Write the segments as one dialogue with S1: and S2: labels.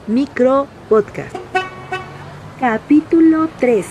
S1: Micro Podcast. Capítulo 3.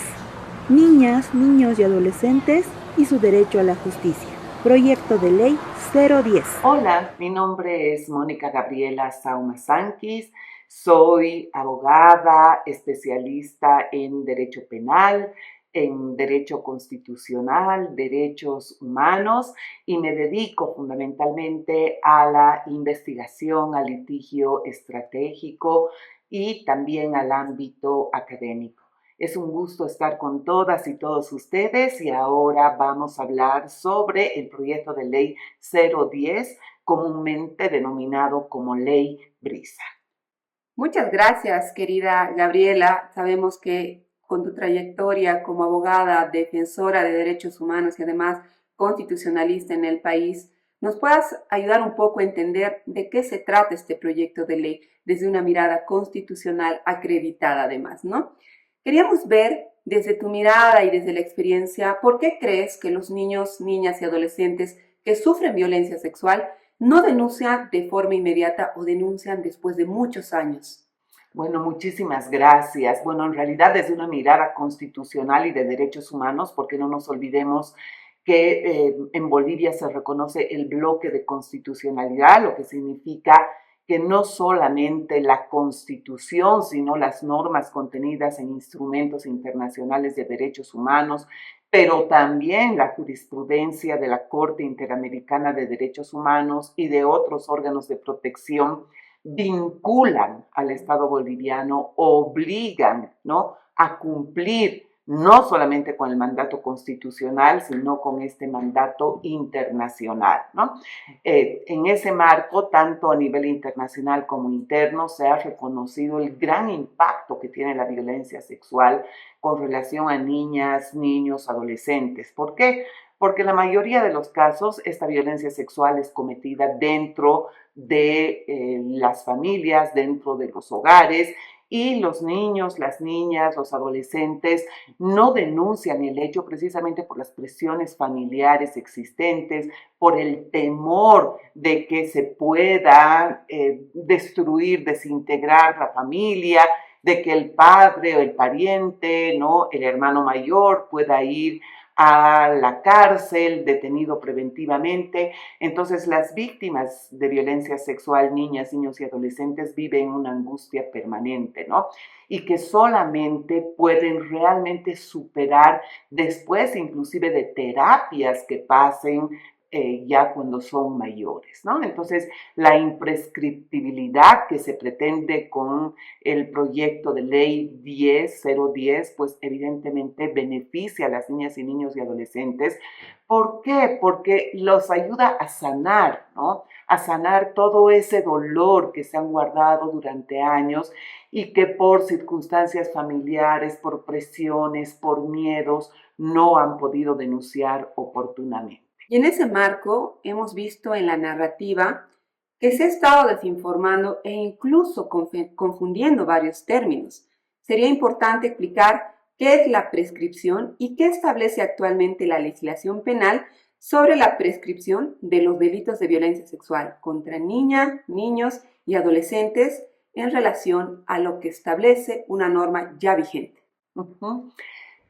S1: Niñas, niños y adolescentes y su derecho a la justicia. Proyecto de ley 010.
S2: Hola, mi nombre es Mónica Gabriela Saumasanquis. Soy abogada, especialista en derecho penal, en derecho constitucional, derechos humanos y me dedico fundamentalmente a la investigación, al litigio estratégico y también al ámbito académico. Es un gusto estar con todas y todos ustedes y ahora vamos a hablar sobre el proyecto de ley 010, comúnmente denominado como Ley Brisa.
S3: Muchas gracias, querida Gabriela. Sabemos que con tu trayectoria como abogada, defensora de derechos humanos y además constitucionalista en el país, nos puedas ayudar un poco a entender de qué se trata este proyecto de ley desde una mirada constitucional acreditada además, ¿no? Queríamos ver desde tu mirada y desde la experiencia, ¿por qué crees que los niños, niñas y adolescentes que sufren violencia sexual no denuncian de forma inmediata o denuncian después de muchos años?
S2: Bueno, muchísimas gracias. Bueno, en realidad desde una mirada constitucional y de derechos humanos, porque no nos olvidemos que en Bolivia se reconoce el bloque de constitucionalidad, lo que significa que no solamente la Constitución, sino las normas contenidas en instrumentos internacionales de derechos humanos, pero también la jurisprudencia de la Corte Interamericana de Derechos Humanos y de otros órganos de protección vinculan al Estado boliviano, obligan, ¿no?, a cumplir no solamente con el mandato constitucional, sino con este mandato internacional, ¿no? En ese marco, tanto a nivel internacional como interno, se ha reconocido el gran impacto que tiene la violencia sexual con relación a niñas, niños, adolescentes. ¿Por qué? Porque en la mayoría de los casos esta violencia sexual es cometida dentro de las familias, dentro de los hogares, y los niños, las niñas, los adolescentes no denuncian el hecho precisamente por las presiones familiares existentes, por el temor de que se pueda destruir, desintegrar la familia, de que el padre o el pariente, ¿no?, el hermano mayor pueda ir a la cárcel, detenido preventivamente. Entonces, las víctimas de violencia sexual, niñas, niños y adolescentes, viven una angustia permanente, ¿no? Y que solamente pueden realmente superar después, inclusive de terapias que pasen ya cuando son mayores, ¿no? Entonces, la imprescriptibilidad que se pretende con el proyecto de ley 010, pues evidentemente beneficia a las niñas y niños y adolescentes. ¿Por qué? Porque los ayuda a sanar, ¿no? A sanar todo ese dolor que se han guardado durante años y que por circunstancias familiares, por presiones, por miedos, no han podido denunciar oportunamente.
S3: Y en ese marco hemos visto en la narrativa que se ha estado desinformando e incluso confundiendo varios términos. Sería importante explicar qué es la prescripción y qué establece actualmente la legislación penal sobre la prescripción de los delitos de violencia sexual contra niñas, niños y adolescentes en relación a lo que establece una norma ya vigente.
S2: Uh-huh.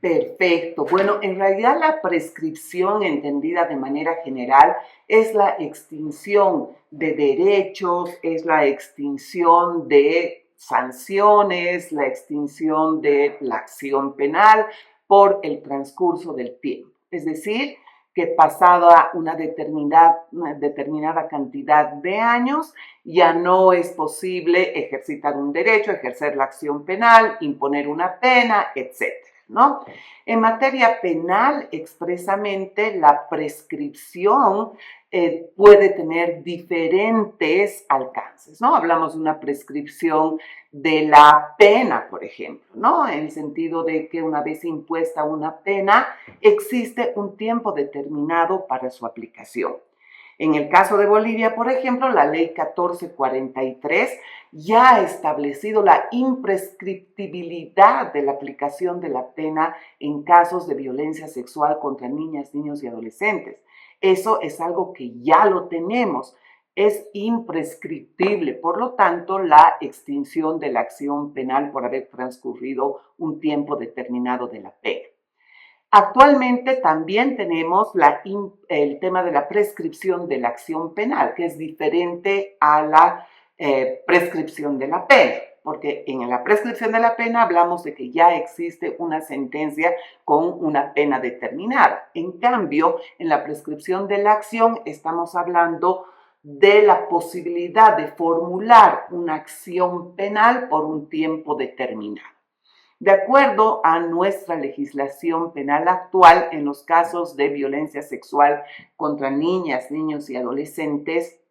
S2: Perfecto. Bueno, en realidad la prescripción entendida de manera general es la extinción de derechos, es la extinción de sanciones, la extinción de la acción penal por el transcurso del tiempo. Es decir, que pasada una determinada cantidad de años, ya no es posible ejercitar un derecho, ejercer la acción penal, imponer una pena, etc., ¿no? En materia penal, expresamente, la prescripción puede tener diferentes alcances, ¿no? Hablamos de una prescripción de la pena, por ejemplo, ¿no? En el sentido de que una vez impuesta una pena, existe un tiempo determinado para su aplicación. En el caso de Bolivia, por ejemplo, la ley 1443 ya ha establecido la imprescriptibilidad de la aplicación de la pena en casos de violencia sexual contra niñas, niños y adolescentes. Eso es algo que ya lo tenemos, es imprescriptible, por lo tanto, la extinción de la acción penal por haber transcurrido un tiempo determinado de la pena. Actualmente también tenemos el tema de la prescripción de la acción penal, que es diferente a la prescripción de la pena, porque en la prescripción de la pena hablamos de que ya existe una sentencia con una pena determinada. En cambio, en la prescripción de la acción estamos hablando de la posibilidad de formular una acción penal por un tiempo determinado. De acuerdo a nuestra legislación penal actual, en los casos de violencia sexual contra niñas, niños y adolescentes,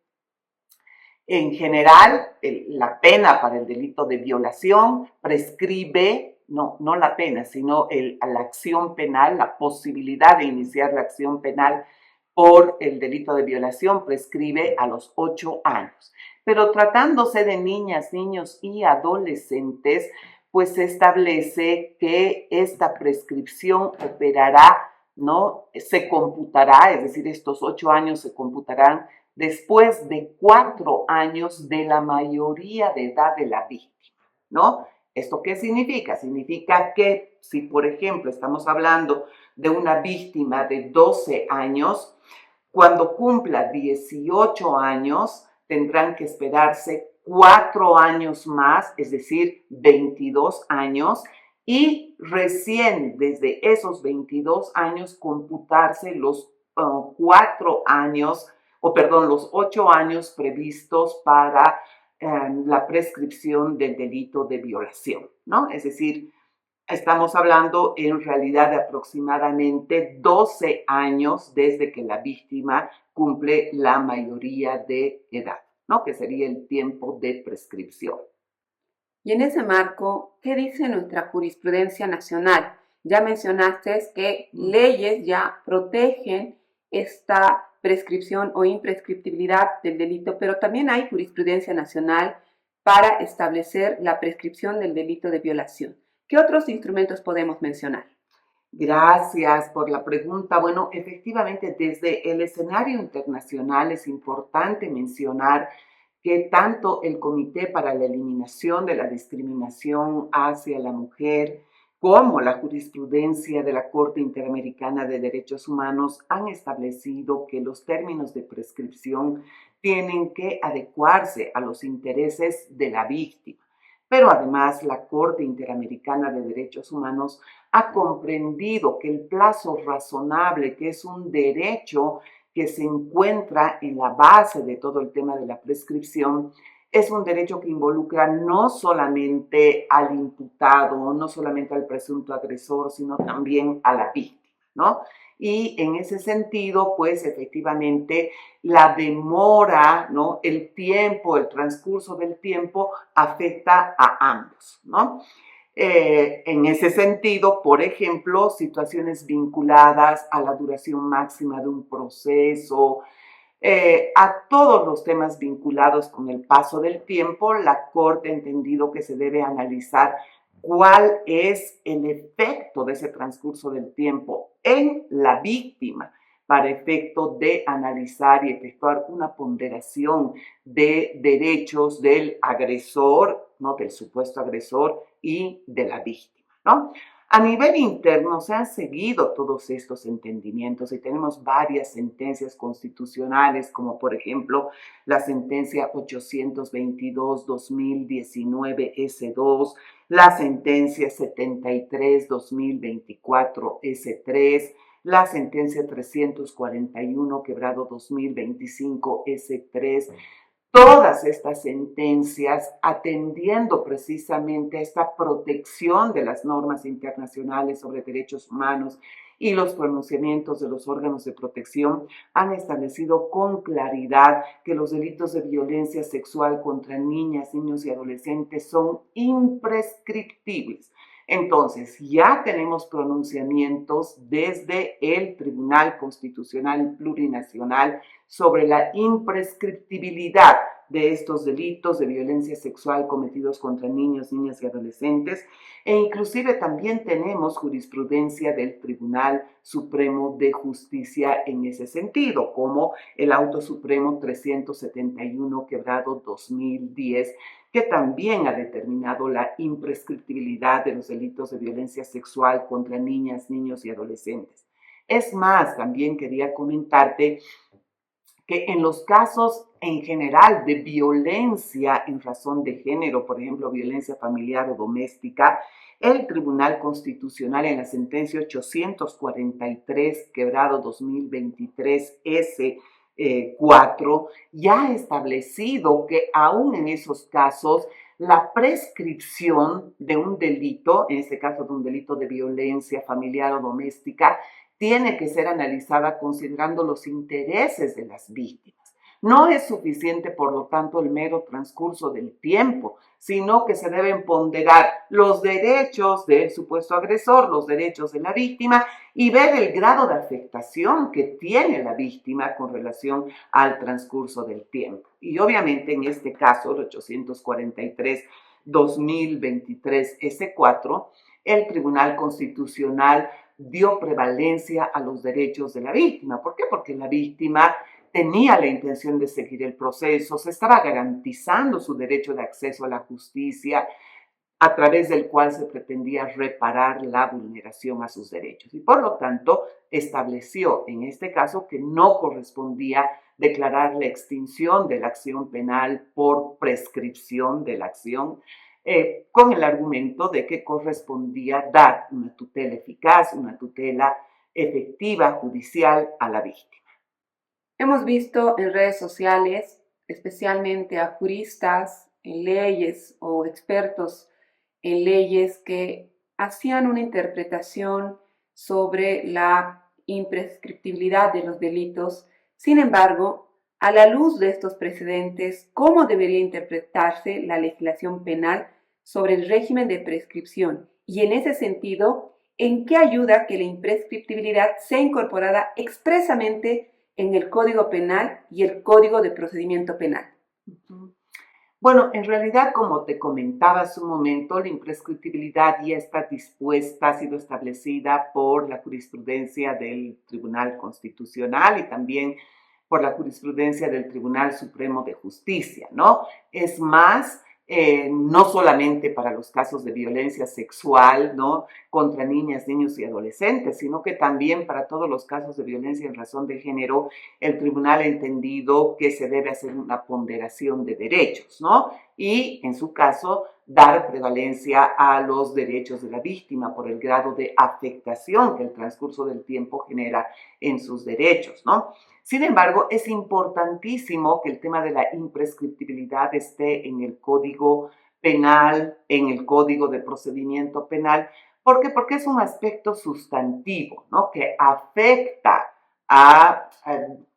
S2: en general, la pena para el delito de violación prescribe, no la pena, sino la acción penal, la posibilidad de iniciar la acción penal por el delito de violación prescribe a los 8 años. Pero tratándose de niñas, niños y adolescentes, pues se establece que esta prescripción operará, ¿no? Se computará, es decir, estos 8 años se computarán después de 4 años de la mayoría de edad de la víctima, ¿no? ¿Esto qué significa? Significa que si, por ejemplo, estamos hablando de una víctima de 12 años, cuando cumpla 18 años, tendrán que esperarse 4 años más, es decir, 22 años, y recién desde esos 22 años computarse los 8 años previstos para la prescripción del delito de violación, ¿no? Es decir, estamos hablando en realidad de aproximadamente 12 años desde que la víctima cumple la mayoría de edad, ¿no? Que sería el tiempo de prescripción.
S3: Y en ese marco, ¿qué dice nuestra jurisprudencia nacional? Ya mencionaste que leyes ya protegen esta prescripción o imprescriptibilidad del delito, pero también hay jurisprudencia nacional para establecer la prescripción del delito de violación. ¿Qué otros instrumentos podemos mencionar?
S2: Gracias por la pregunta. Bueno, efectivamente, desde el escenario internacional es importante mencionar que tanto el Comité para la Eliminación de la Discriminación hacia la Mujer como la jurisprudencia de la Corte Interamericana de Derechos Humanos han establecido que los términos de prescripción tienen que adecuarse a los intereses de la víctima. Pero además la Corte Interamericana de Derechos Humanos ha comprendido que el plazo razonable, que es un derecho que se encuentra en la base de todo el tema de la prescripción, es un derecho que involucra no solamente al imputado, no solamente al presunto agresor, sino también a la víctima, ¿no? Y en ese sentido, pues efectivamente la demora, ¿no? El tiempo, el transcurso del tiempo afecta a ambos, ¿no? En ese sentido, por ejemplo, situaciones vinculadas a la duración máxima de un proceso, a todos los temas vinculados con el paso del tiempo, la Corte ha entendido que se debe analizar cuál es el efecto de ese transcurso del tiempo en la víctima para efecto de analizar y efectuar una ponderación de derechos del agresor, ¿no? Del supuesto agresor y de la víctima, ¿no? A nivel interno se han seguido todos estos entendimientos y tenemos varias sentencias constitucionales, como por ejemplo la sentencia 822-2019 S2, la sentencia 73-2024 S3, la sentencia 341-2025 S3, todas estas sentencias atendiendo precisamente a esta protección de las normas internacionales sobre derechos humanos y los pronunciamientos de los órganos de protección han establecido con claridad que los delitos de violencia sexual contra niñas, niños y adolescentes son imprescriptibles. Entonces, ya tenemos pronunciamientos desde el Tribunal Constitucional Plurinacional sobre la imprescriptibilidad de estos delitos de violencia sexual cometidos contra niños, niñas y adolescentes, e inclusive también tenemos jurisprudencia del Tribunal Supremo de Justicia en ese sentido, como el Auto Supremo 371/2010, que también ha determinado la imprescriptibilidad de los delitos de violencia sexual contra niñas, niños y adolescentes. Es más, también quería comentarte que en los casos en general de violencia en razón de género, por ejemplo, violencia familiar o doméstica, el Tribunal Constitucional en la sentencia 843/2023 S4 ya ha establecido que aún en esos casos la prescripción de un delito, en este caso de un delito de violencia familiar o doméstica, tiene que ser analizada considerando los intereses de las víctimas. No es suficiente, por lo tanto, el mero transcurso del tiempo, sino que se deben ponderar los derechos del supuesto agresor, los derechos de la víctima y ver el grado de afectación que tiene la víctima con relación al transcurso del tiempo. Y obviamente en este caso, el 843/2023 S4, el Tribunal Constitucional dio prevalencia a los derechos de la víctima. ¿Por qué? Porque la víctima tenía la intención de seguir el proceso, se estaba garantizando su derecho de acceso a la justicia, a través del cual se pretendía reparar la vulneración a sus derechos. Y por lo tanto, estableció en este caso que no correspondía declarar la extinción de la acción penal por prescripción de la acción, con el argumento de que correspondía dar una tutela eficaz, una tutela efectiva judicial a la víctima.
S3: Hemos visto en redes sociales, especialmente a juristas en leyes o expertos en leyes que hacían una interpretación sobre la imprescriptibilidad de los delitos. Sin embargo, a la luz de estos precedentes, ¿cómo debería interpretarse la legislación penal sobre el régimen de prescripción? Y en ese sentido, ¿en qué ayuda que la imprescriptibilidad sea incorporada expresamente en el Código Penal y el Código de Procedimiento Penal?
S2: Bueno, en realidad, como te comentaba hace un momento, la imprescriptibilidad ya está dispuesta, ha sido establecida por la jurisprudencia del Tribunal Constitucional y también por la jurisprudencia del Tribunal Supremo de Justicia, ¿no? Es más, no solamente para los casos de violencia sexual, ¿no?, contra niñas, niños y adolescentes, sino que también para todos los casos de violencia en razón de género, el tribunal ha entendido que se debe hacer una ponderación de derechos, ¿no? Y, en su caso, dar prevalencia a los derechos de la víctima por el grado de afectación que el transcurso del tiempo genera en sus derechos, ¿no? Sin embargo, es importantísimo que el tema de la imprescriptibilidad esté en el Código Penal, en el Código de Procedimiento Penal. ¿Por qué? Porque es un aspecto sustantivo, ¿no?, que afecta a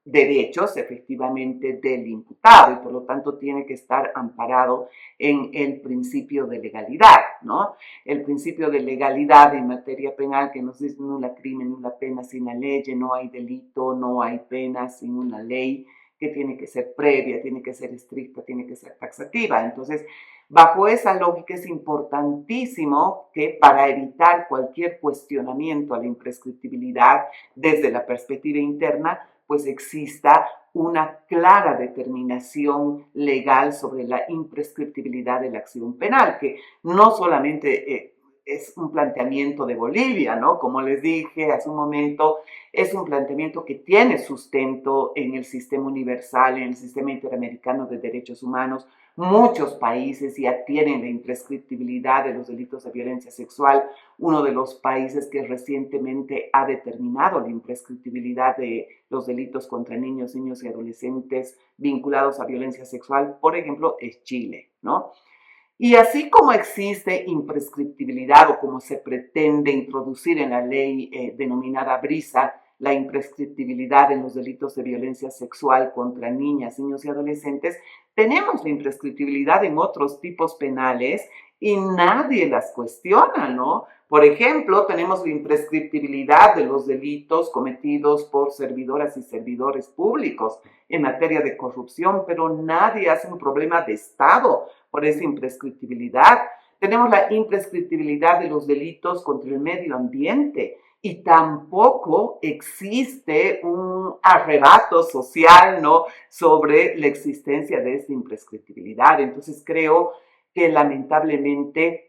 S2: derechos efectivamente del imputado y por lo tanto tiene que estar amparado en el principio de legalidad, ¿no? El principio de legalidad en materia penal que nos dice nula crimen, nula pena sin la ley, no hay delito, no hay pena sin una ley que tiene que ser previa, tiene que ser estricta, tiene que ser taxativa. Entonces, bajo esa lógica es importantísimo que para evitar cualquier cuestionamiento a la imprescriptibilidad desde la perspectiva interna, pues exista una clara determinación legal sobre la imprescriptibilidad de la acción penal, que no solamente es un planteamiento de Bolivia, ¿no? Como les dije hace un momento, es un planteamiento que tiene sustento en el sistema universal, en el sistema interamericano de derechos humanos. Muchos países ya tienen la imprescriptibilidad de los delitos de violencia sexual. Uno de los países que recientemente ha determinado la imprescriptibilidad de los delitos contra niños, niños y adolescentes vinculados a violencia sexual, por ejemplo, es Chile, ¿no? Y así como existe imprescriptibilidad o como se pretende introducir en la ley denominada Brisa, la imprescriptibilidad en los delitos de violencia sexual contra niñas, niños y adolescentes, tenemos la imprescriptibilidad en otros tipos penales y nadie las cuestiona, ¿no? Por ejemplo, tenemos la imprescriptibilidad de los delitos cometidos por servidoras y servidores públicos en materia de corrupción, pero nadie hace un problema de Estado por esa imprescriptibilidad. Tenemos la imprescriptibilidad de los delitos contra el medio ambiente y tampoco existe un arrebato social, ¿no?, sobre la existencia de esta imprescriptibilidad. Entonces creo que lamentablemente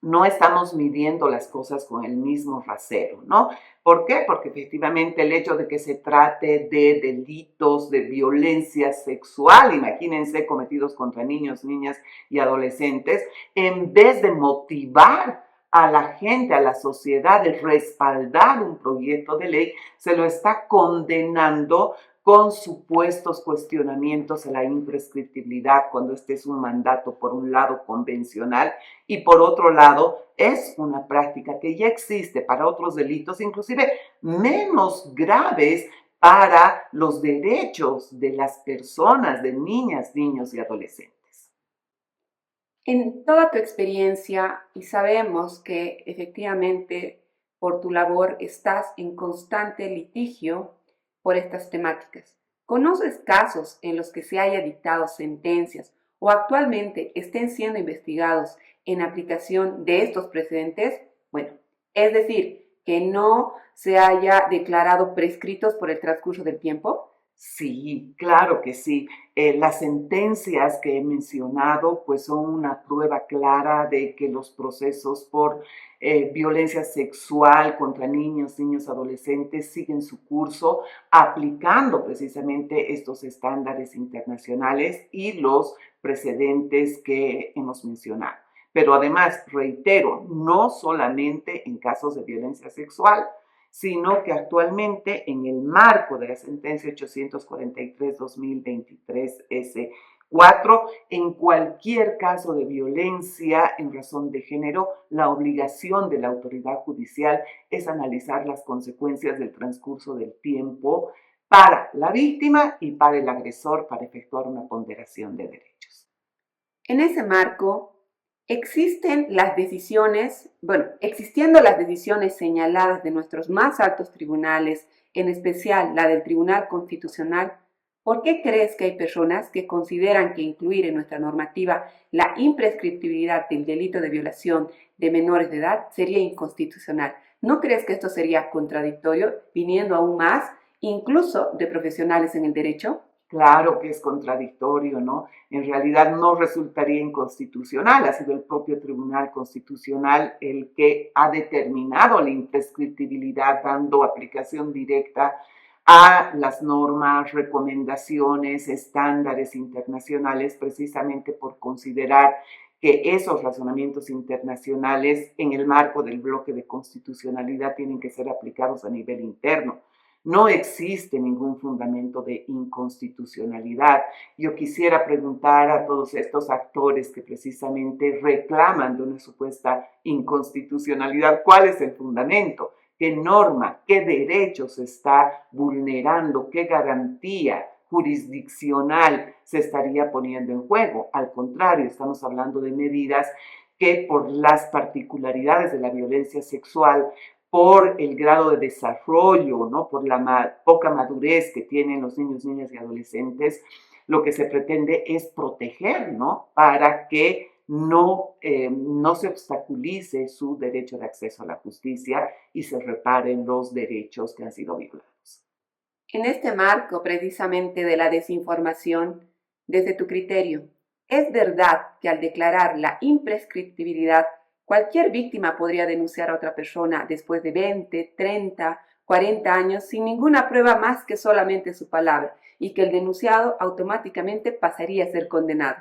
S2: no estamos midiendo las cosas con el mismo rasero, ¿no? ¿Por qué? Porque efectivamente el hecho de que se trate de delitos de violencia sexual, imagínense, cometidos contra niños, niñas y adolescentes, en vez de motivar a la gente, a la sociedad, de respaldar un proyecto de ley, se lo está condenando con supuestos cuestionamientos a la imprescriptibilidad, cuando este es un mandato, por un lado, convencional, y por otro lado, es una práctica que ya existe para otros delitos, inclusive menos graves para los derechos de las personas, de niñas, niños y adolescentes.
S3: En toda tu experiencia, y sabemos que efectivamente por tu labor estás en constante litigio por estas temáticas, ¿conoces casos en los que se haya dictado sentencias o actualmente estén siendo investigados en aplicación de estos precedentes? Bueno, es decir, que no se haya declarado prescritos por el transcurso del tiempo.
S2: Sí, claro que sí. Las sentencias que he mencionado pues son una prueba clara de que los procesos por violencia sexual contra niños, niños, adolescentes siguen su curso aplicando precisamente estos estándares internacionales y los precedentes que hemos mencionado. Pero además, reitero, no solamente en casos de violencia sexual, sino que actualmente en el marco de la sentencia 843-2023 S4, en cualquier caso de violencia en razón de género, la obligación de la autoridad judicial es analizar las consecuencias del transcurso del tiempo para la víctima y para el agresor para efectuar una ponderación de derechos.
S3: En ese marco, existiendo las decisiones señaladas de nuestros más altos tribunales, en especial la del Tribunal Constitucional, ¿por qué crees que hay personas que consideran que incluir en nuestra normativa la imprescriptibilidad del delito de violación de menores de edad sería inconstitucional? ¿No crees que esto sería contradictorio, viniendo aún más, incluso de profesionales en el derecho?
S2: Claro que es contradictorio, ¿no? En realidad no resultaría inconstitucional. Ha sido el propio Tribunal Constitucional el que ha determinado la imprescriptibilidad, dando aplicación directa a las normas, recomendaciones, estándares internacionales, precisamente por considerar que esos razonamientos internacionales en el marco del bloque de constitucionalidad tienen que ser aplicados a nivel interno. No existe ningún fundamento de inconstitucionalidad. Yo quisiera preguntar a todos estos actores que precisamente reclaman de una supuesta inconstitucionalidad, ¿cuál es el fundamento? ¿Qué norma, qué derecho se está vulnerando? ¿Qué garantía jurisdiccional se estaría poniendo en juego? Al contrario, estamos hablando de medidas que por las particularidades de la violencia sexual, por el grado de desarrollo, ¿no?, por la poca madurez que tienen los niños, niñas y adolescentes, lo que se pretende es proteger, ¿no?, para que no se obstaculice su derecho de acceso a la justicia y se reparen los derechos que han sido violados.
S3: En este marco precisamente de la desinformación, desde tu criterio, ¿es verdad que al declarar la imprescriptibilidad cualquier víctima podría denunciar a otra persona después de 20, 30, 40 años sin ninguna prueba más que solamente su palabra y que el denunciado automáticamente pasaría a ser condenado?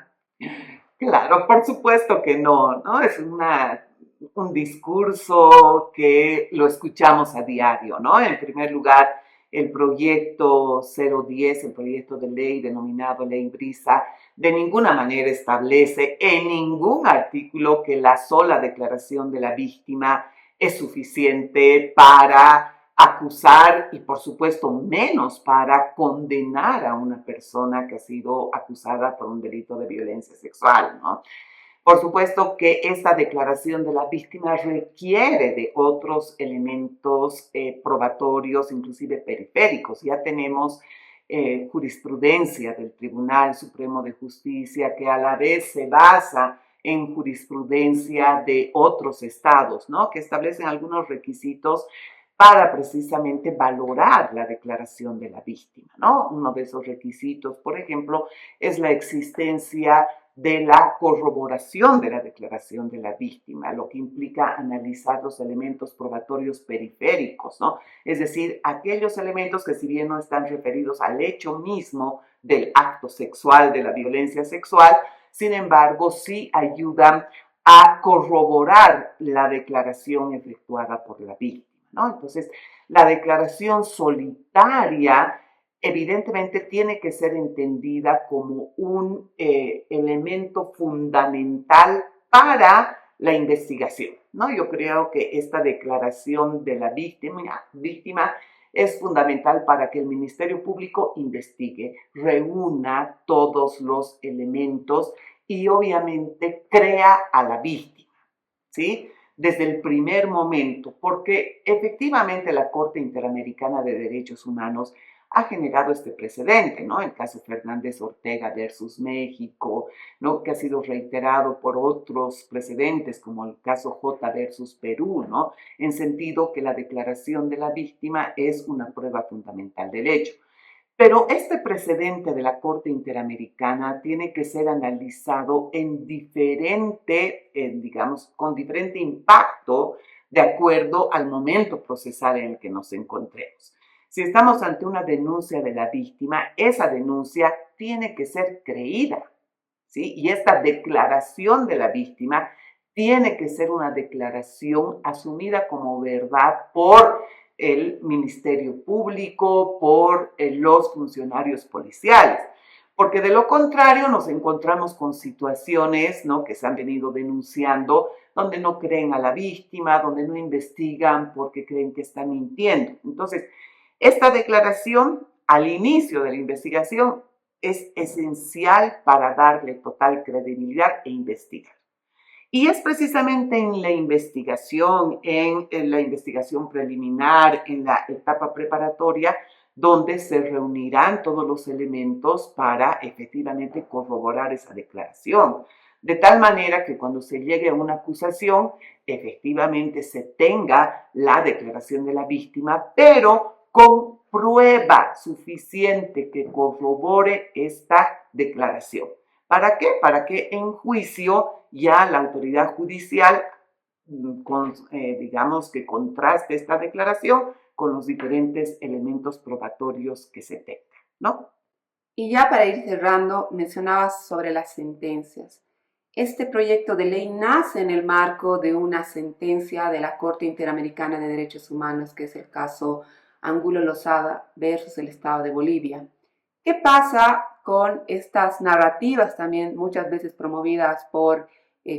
S2: Claro, por supuesto que no, ¿no? Es un discurso que lo escuchamos a diario, ¿no? En primer lugar, el proyecto 010, el proyecto de ley denominado Ley Brisa, de ninguna manera establece en ningún artículo que la sola declaración de la víctima es suficiente para acusar y por supuesto menos para condenar a una persona que ha sido acusada por un delito de violencia sexual, ¿no? Por supuesto que esta declaración de la víctima requiere de otros elementos probatorios, inclusive periféricos. Ya tenemos jurisprudencia del Tribunal Supremo de Justicia que a la vez se basa en jurisprudencia de otros estados, ¿no? Que establecen algunos requisitos para precisamente valorar la declaración de la víctima, ¿no? Uno de esos requisitos, por ejemplo, es la existencia de la corroboración de la declaración de la víctima, lo que implica analizar los elementos probatorios periféricos, ¿no? Es decir, aquellos elementos que si bien no están referidos al hecho mismo del acto sexual, de la violencia sexual, sin embargo, sí ayudan a corroborar la declaración efectuada por la víctima, ¿no? Entonces, la declaración solitaria evidentemente tiene que ser entendida como un elemento fundamental para la investigación, ¿no? Yo creo que esta declaración de la víctima es fundamental para que el Ministerio Público investigue, reúna todos los elementos y obviamente crea a la víctima, ¿sí? Desde el primer momento, porque efectivamente la Corte Interamericana de Derechos Humanos ha generado este precedente, ¿no? El caso Fernández Ortega versus México, ¿no? Que ha sido reiterado por otros precedentes, como el caso J versus Perú, ¿no? En sentido que la declaración de la víctima es una prueba fundamental del hecho. Pero este precedente de la Corte Interamericana tiene que ser analizado en digamos, con diferente impacto de acuerdo al momento procesal en el que nos encontremos. Si estamos ante una denuncia de la víctima, esa denuncia tiene que ser creída, ¿sí? Y esta declaración de la víctima tiene que ser una declaración asumida como verdad por el Ministerio Público, por los funcionarios policiales. Porque de lo contrario nos encontramos con situaciones, ¿no?, que se han venido denunciando, donde no creen a la víctima, donde no investigan porque creen que está mintiendo. Entonces, esta declaración al inicio de la investigación es esencial para darle total credibilidad e investigar. Y es precisamente en la investigación, en la investigación preliminar, en la etapa preparatoria, donde se reunirán todos los elementos para efectivamente corroborar esa declaración. De tal manera que cuando se llegue a una acusación, efectivamente se tenga la declaración de la víctima, pero con prueba suficiente que corrobore esta declaración. ¿Para qué? Para que en juicio ya la autoridad judicial, digamos, que contraste esta declaración con los diferentes elementos probatorios que se tengan, ¿no?
S3: Y ya para ir cerrando, mencionabas sobre las sentencias. Este proyecto de ley nace en el marco de una sentencia de la Corte Interamericana de Derechos Humanos, que es el caso Angulo Lozada versus el Estado de Bolivia. ¿Qué pasa con estas narrativas también muchas veces promovidas por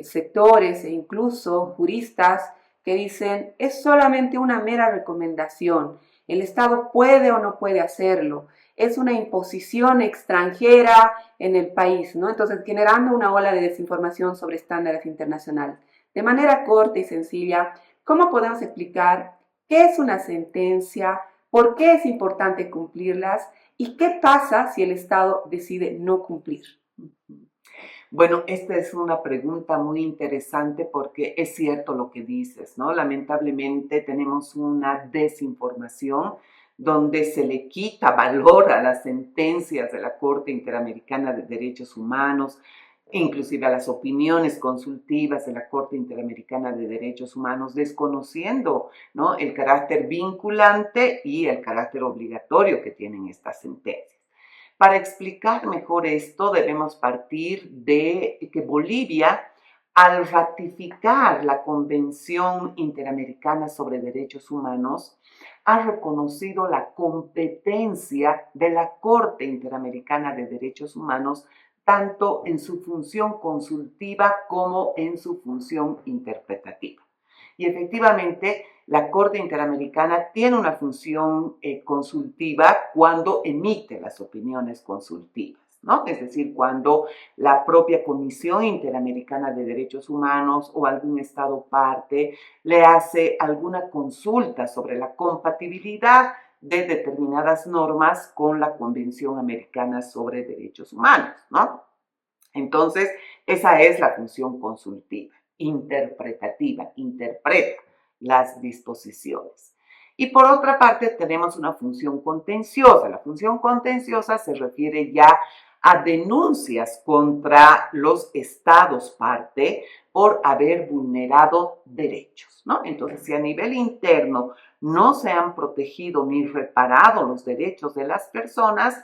S3: sectores e incluso juristas que dicen es solamente una mera recomendación, el Estado puede o no puede hacerlo, es una imposición extranjera en el país, ¿no? Entonces generando una ola de desinformación sobre estándares internacionales. De manera corta y sencilla, ¿cómo podemos explicar qué es una sentencia, por qué es importante cumplirlas y qué pasa si el Estado decide no cumplir?
S2: Bueno, esta es una pregunta muy interesante porque es cierto lo que dices, ¿no? Lamentablemente tenemos una desinformación donde se le quita valor a las sentencias de la Corte Interamericana de Derechos Humanos, inclusive a las opiniones consultivas de la Corte Interamericana de Derechos Humanos, desconociendo, ¿no?, el carácter vinculante y el carácter obligatorio que tienen estas sentencias. Para explicar mejor esto, debemos partir de que Bolivia, al ratificar la Convención Interamericana sobre Derechos Humanos, ha reconocido la competencia de la Corte Interamericana de Derechos Humanos tanto en su función consultiva como en su función interpretativa. Y efectivamente, la Corte Interamericana tiene una función consultiva cuando emite las opiniones consultivas. ¿no? Es decir, cuando la propia Comisión Interamericana de Derechos Humanos o algún Estado parte le hace alguna consulta sobre la compatibilidad de determinadas normas con la Convención Americana sobre Derechos Humanos, ¿no? Entonces, esa es la función consultiva, interpretativa, interpreta las disposiciones. Y por otra parte, tenemos una función contenciosa. La función contenciosa se refiere ya a denuncias contra los estados parte por haber vulnerado derechos, ¿no? Entonces, si a nivel interno no se han protegido ni reparado los derechos de las personas,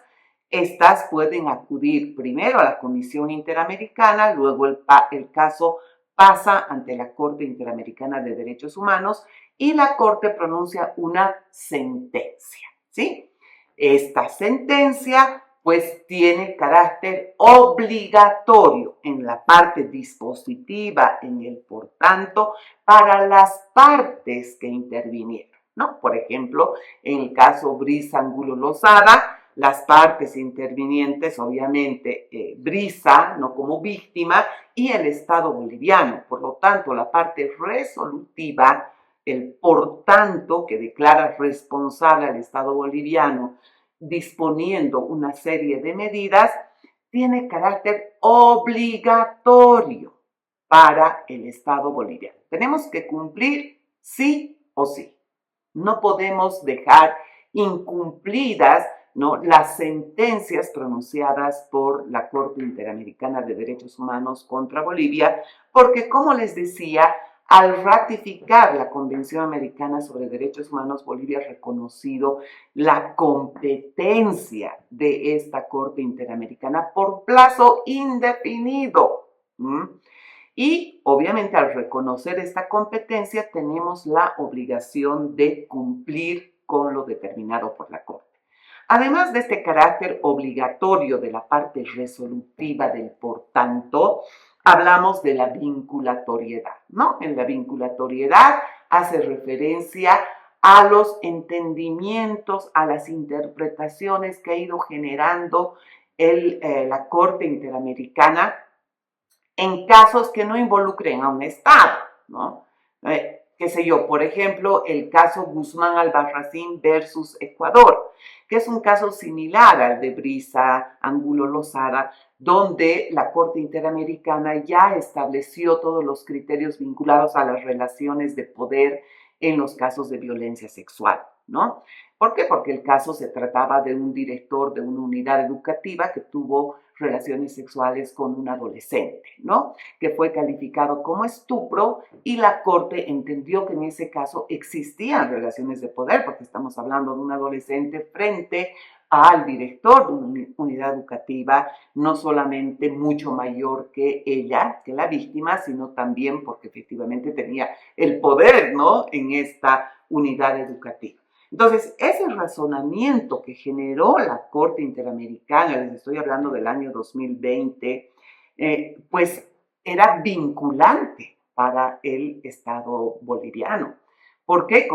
S2: estas pueden acudir primero a la Comisión Interamericana, luego el caso pasa ante la Corte Interamericana de Derechos Humanos y la Corte pronuncia una sentencia, ¿sí? Esta sentencia pues tiene carácter obligatorio en la parte dispositiva, en el por tanto, para las partes que intervinieron, ¿no? Por ejemplo, en el caso Brisa Angulo Lozada, las partes intervinientes, obviamente, Brisa, no como víctima, y el Estado boliviano. Por lo tanto, la parte resolutiva, el por tanto, que declara responsable al Estado boliviano, disponiendo una serie de medidas, tiene carácter obligatorio para el Estado boliviano. Tenemos que cumplir sí o sí. No podemos dejar incumplidas, ¿no?, las sentencias pronunciadas por la Corte Interamericana de Derechos Humanos contra Bolivia, porque, como les decía, al ratificar la Convención Americana sobre Derechos Humanos, Bolivia ha reconocido la competencia de esta Corte Interamericana por plazo indefinido. Y obviamente al reconocer esta competencia tenemos la obligación de cumplir con lo determinado por la Corte. Además de este carácter obligatorio de la parte resolutiva del por tanto, hablamos de la vinculatoriedad, ¿no? En la vinculatoriedad hace referencia a los entendimientos, a las interpretaciones que ha ido generando la Corte Interamericana en casos que no involucren a un Estado, ¿no? Qué sé yo, por ejemplo, el caso Guzmán Albarracín versus Ecuador, que es un caso similar al de Brisa Angulo Lozada, donde la Corte Interamericana ya estableció todos los criterios vinculados a las relaciones de poder en los casos de violencia sexual, ¿no? ¿Por qué? Porque el caso se trataba de un director de una unidad educativa que tuvo relaciones sexuales con un adolescente, ¿no? Que fue calificado como estupro y la Corte entendió que en ese caso existían relaciones de poder, porque estamos hablando de un adolescente frente al director de una unidad educativa, no solamente mucho mayor que ella, que la víctima, sino también porque efectivamente tenía el poder, ¿no?, en esta unidad educativa. Entonces, ese razonamiento que generó la Corte Interamericana, les estoy hablando del año 2020, pues era vinculante para el Estado boliviano. ¿Por qué?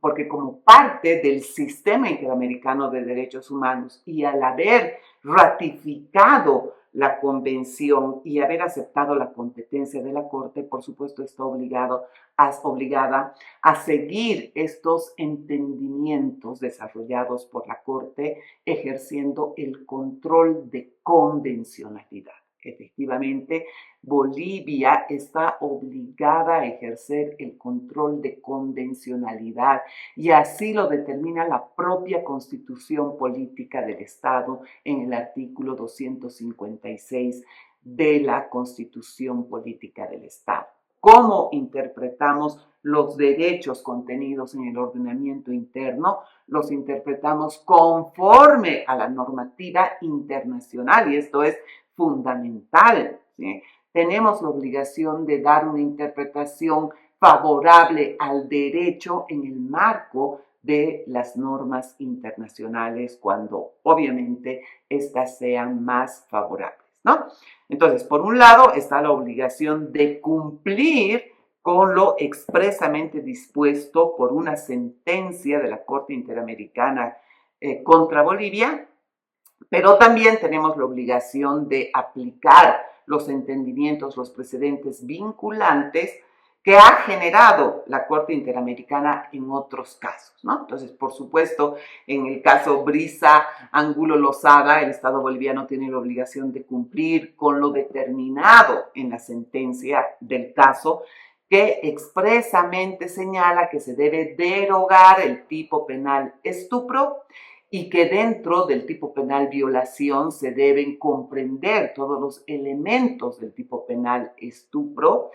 S2: Porque como parte del sistema interamericano de derechos humanos y al haber ratificado la convención y haber aceptado la competencia de la Corte, por supuesto está obligada a seguir estos entendimientos desarrollados por la Corte, ejerciendo el control de convencionalidad. Efectivamente, Bolivia está obligada a ejercer el control de convencionalidad y así lo determina la propia Constitución Política del Estado en el artículo 256 de la Constitución Política del Estado. ¿Cómo interpretamos los derechos contenidos en el ordenamiento interno? Los interpretamos conforme a la normativa internacional y esto es fundamental, ¿sí? Tenemos la obligación de dar una interpretación favorable al derecho en el marco de las normas internacionales cuando obviamente éstas sean más favorables, ¿no? Entonces, por un lado está la obligación de cumplir con lo expresamente dispuesto por una sentencia de la Corte Interamericana contra Bolivia, Pero también tenemos la obligación de aplicar los entendimientos, los precedentes vinculantes que ha generado la Corte Interamericana en otros casos, ¿no? Entonces, por supuesto, en el caso Brisa Angulo Lozada, el Estado boliviano tiene la obligación de cumplir con lo determinado en la sentencia del caso, que expresamente señala que se debe derogar el tipo penal estupro y que dentro del tipo penal violación se deben comprender todos los elementos del tipo penal estupro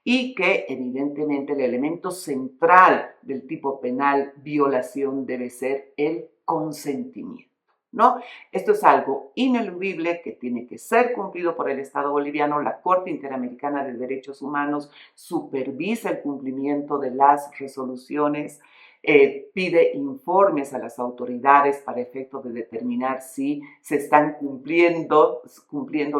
S2: y que evidentemente el elemento central del tipo penal violación debe ser el consentimiento, ¿no? Esto es algo ineludible que tiene que ser cumplido por el Estado boliviano. La Corte Interamericana de Derechos Humanos supervisa el cumplimiento de las resoluciones, pide informes a las autoridades para efecto de determinar si se están cumpliendo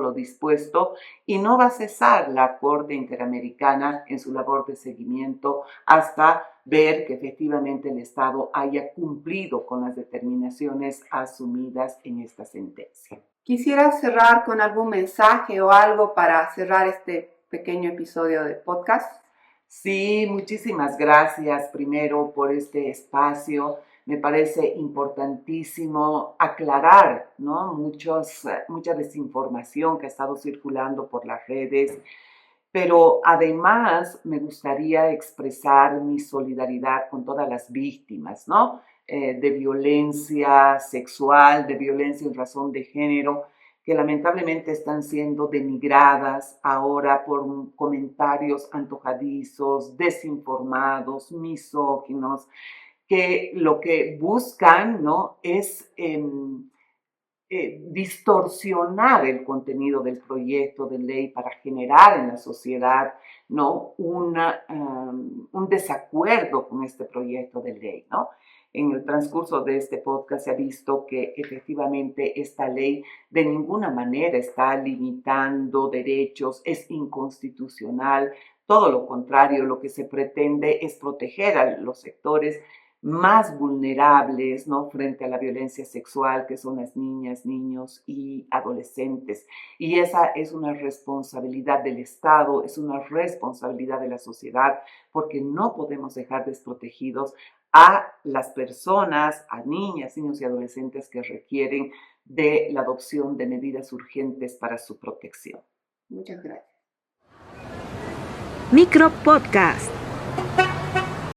S2: lo dispuesto, y no va a cesar la Corte Interamericana en su labor de seguimiento hasta ver que efectivamente el Estado haya cumplido con las determinaciones asumidas en esta sentencia.
S3: Quisiera cerrar con algún mensaje o algo para cerrar este pequeño episodio de podcast.
S2: Sí, muchísimas gracias primero por este espacio. Me parece importantísimo aclarar, ¿no? Mucha desinformación que ha estado circulando por las redes, pero además me gustaría expresar mi solidaridad con todas las víctimas, ¿no? De violencia sexual, de violencia en razón de género, que lamentablemente están siendo denigradas ahora por comentarios antojadizos, desinformados, misóginos, que lo que buscan, ¿no? Es distorsionar el contenido del proyecto de ley para generar en la sociedad, ¿no? Un desacuerdo con este proyecto de ley, ¿no? En el transcurso de este podcast se ha visto que efectivamente esta ley de ninguna manera está limitando derechos, es inconstitucional. Todo lo contrario, lo que se pretende es proteger a los sectores más vulnerables, ¿no? Frente a la violencia sexual, que son las niñas, niños y adolescentes. Y esa es una responsabilidad del Estado, es una responsabilidad de la sociedad, porque no podemos dejar desprotegidos a las personas, a niñas, niños y adolescentes que requieren de la adopción de medidas urgentes para su protección.
S3: Muchas gracias.
S1: Micro Podcast.